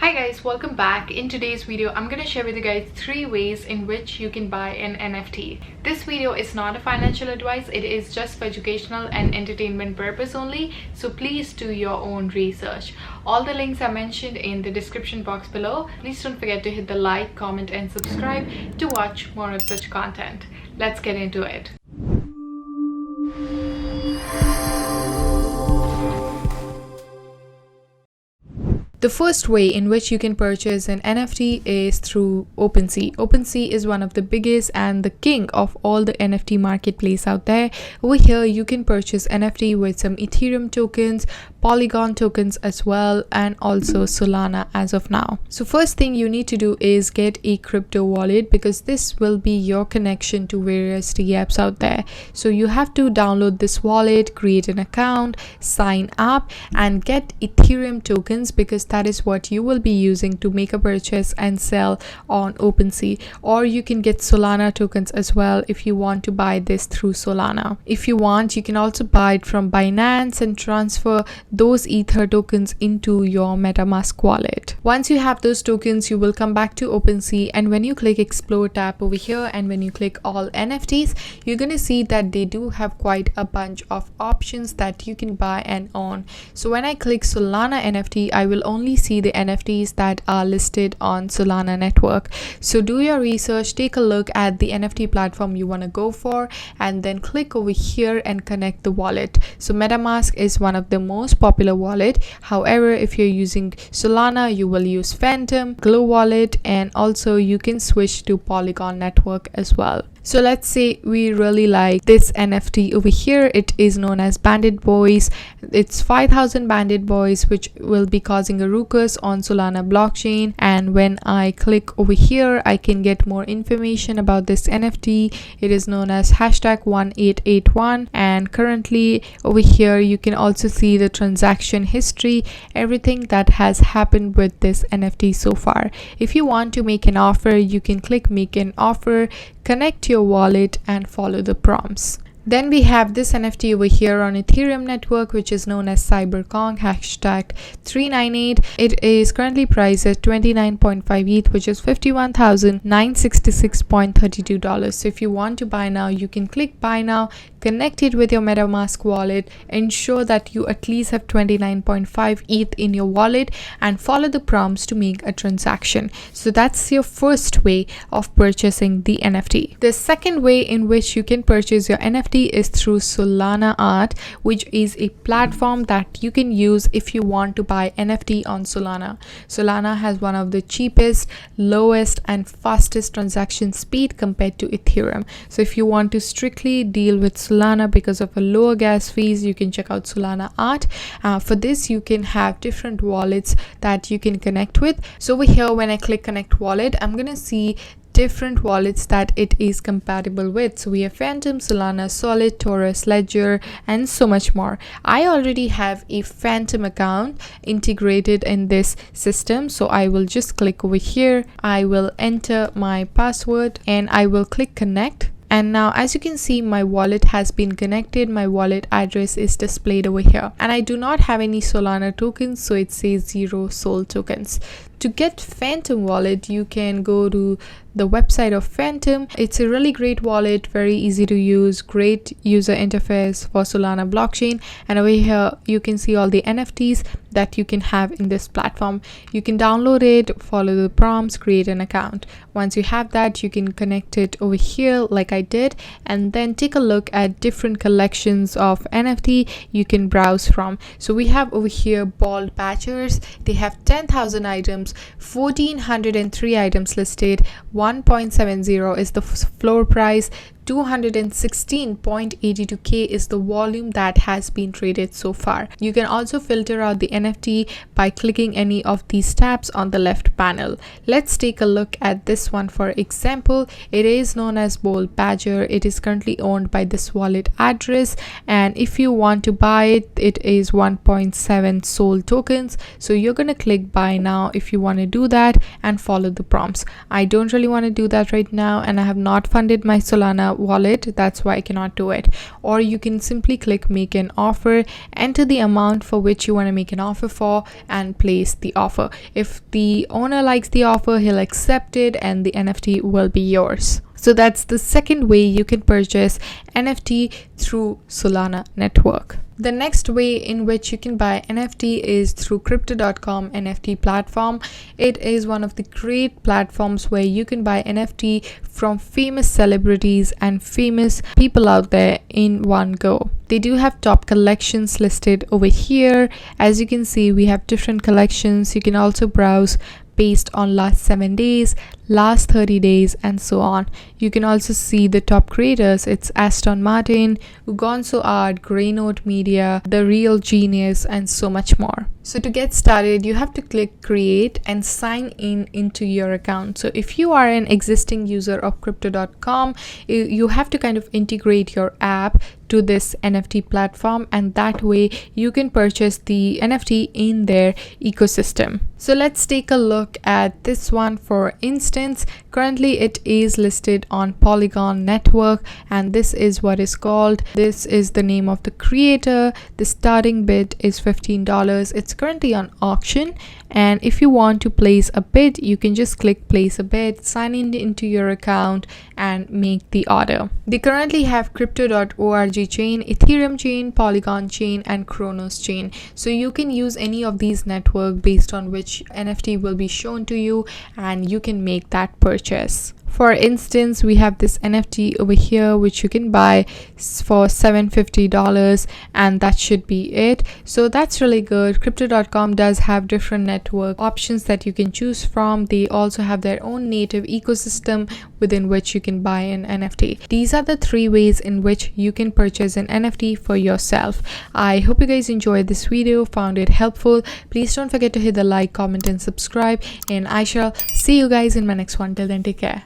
Hi guys, welcome back. In today's video, I'm gonna share with you guys 3 ways in which you can buy an NFT. This video is not a financial advice, it is just for educational and entertainment purpose only, so please do your own research. All the links are mentioned in the description box below. Please don't forget to hit the like, comment and subscribe to watch more of such content. Let's get into it. The first way in which you can purchase an NFT is through OpenSea. OpenSea is one of the biggest and the king of all the NFT marketplace out there. Over here, you can purchase NFT with some Ethereum tokens, Polygon tokens as well, and also Solana as of now. So first thing you need to do is get a crypto wallet, because this will be your connection to various apps out there. So you have to download this wallet, create an account, sign up and get Ethereum tokens, because that is what you will be using to make a purchase and sell on OpenSea. Or you can get Solana tokens as well if you want to buy this through Solana. If you want, you can also buy it from Binance and transfer those Ether tokens into your MetaMask wallet. Once you have those tokens, you will come back to OpenSea, and when you click Explore tab over here and when you click All NFTs, you're going to see that they do have quite a bunch of options that you can buy and own. So when I click Solana NFT, I will only see the NFTs that are listed on Solana network. So do your research, take a look at the NFT platform you want to go for, and then click over here and connect the wallet. So MetaMask is one of the most popular wallet. However, if you're using Solana, you will use Phantom, Glow wallet, and also you can switch to Polygon network as well. So let's say we really like this NFT over here. It is known as Bandit Boys. It's 5,000 Bandit Boys, which will be causing a ruckus on Solana blockchain. And when I click over here, I can get more information about this NFT. It is known as #1881. And currently over here, you can also see the transaction history, everything that has happened with this NFT so far. If you want to make an offer, you can click Make an Offer, connect your wallet and follow the prompts. Then we have this NFT over here on Ethereum network, which is known as CyberKong #398. It is currently priced at 29.5 ETH, which is $51,966.32. So if you want to buy now, you can click buy now, connect it with your MetaMask wallet, ensure that you at least have 29.5 ETH in your wallet, and follow the prompts to make a transaction. So that's your first way of purchasing the NFT. The second way in which you can purchase your NFT is through Solana Art, which is a platform that you can use if you want to buy NFT on Solana. Solana has one of the cheapest, lowest and fastest transaction speed compared to Ethereum. So if you want to strictly deal with Solana because of a lower gas fees, you can check out Solana Art. For this, you can have different wallets that you can connect with. So over here, when I click connect wallet, I'm gonna see different wallets that it is compatible with. So we have Phantom, Solana, Solid, Taurus, Ledger, and so much more. I already have a Phantom account integrated in this system, so I will just click over here. I will enter my password and I will click connect. And now, as you can see, my wallet has been connected. My wallet address is displayed over here, and I do not have any Solana tokens, so it says 0 Sol tokens. To get Phantom wallet, you can go to the website of Phantom. It's a really great wallet, very easy to use, great user interface for Solana blockchain. And over here, you can see all the NFTs that you can have in this platform. You can download it, follow the prompts, create an account. Once you have that, you can connect it over here like I did, and then take a look at different collections of NFT you can browse from. So we have over here Bald Badgers. They have 10,000 items, 1,403 items listed, 1.70 is the floor price, 216.82k is the volume that has been traded so far. You can also filter out the NFT by clicking any of these tabs on the left panel. Let's take a look at this one. For example, it is known as Bold Badger. It is currently owned by this wallet address, and if you want to buy it, it is 1.7 Sol tokens. So you're gonna click buy now if you want to do that and follow the prompts. I don't really want to do that right now, and I have not funded my Solana wallet, that's why I cannot do it. Or you can simply click make an offer, enter the amount for which you want to make an offer for, and place the offer. If the owner likes the offer, he'll accept it and the NFT will be yours. So that's the second way you can purchase NFT through Solana network. The next way in which you can buy NFT is through crypto.com NFT platform. It is one of the great platforms where you can buy NFT from famous celebrities and famous people out there in one go. They do have top collections listed over here. As you can see, we have different collections. You can also browse based on last 7 days, last 30 days, and so on. You can also see the top creators. It's Aston Martin, Ugonzo Art, Greynote Media, The Real Genius, and so much more. So to get started, you have to click create and sign in into your account. So if you are an existing user of crypto.com, you have to kind of integrate your app to this NFT platform, and that way you can purchase the NFT in their ecosystem. So let's take a look at this one. For instance, currently it is listed on Polygon network, and this is what is called. This is the name of the creator. The starting bid is $15. It's currently on auction, and if you want to place a bid, you can just click place a bid, sign in into your account, and make the order. They currently have crypto.org chain, Ethereum chain, Polygon chain, and Kronos chain. So you can use any of these networks based on which NFT will be shown to you, and you can make that purchase. For instance, we have this NFT over here which you can buy for $750, and that should be it. So that's really good. Crypto.com does have different network options that you can choose from. They also have their own native ecosystem within which you can buy an NFT. These are the 3 ways in which you can purchase an NFT for yourself. I hope you guys enjoyed this video, found it helpful. Please don't forget to hit the like, comment, and subscribe, and I shall see you guys in my next one. Till then, take care.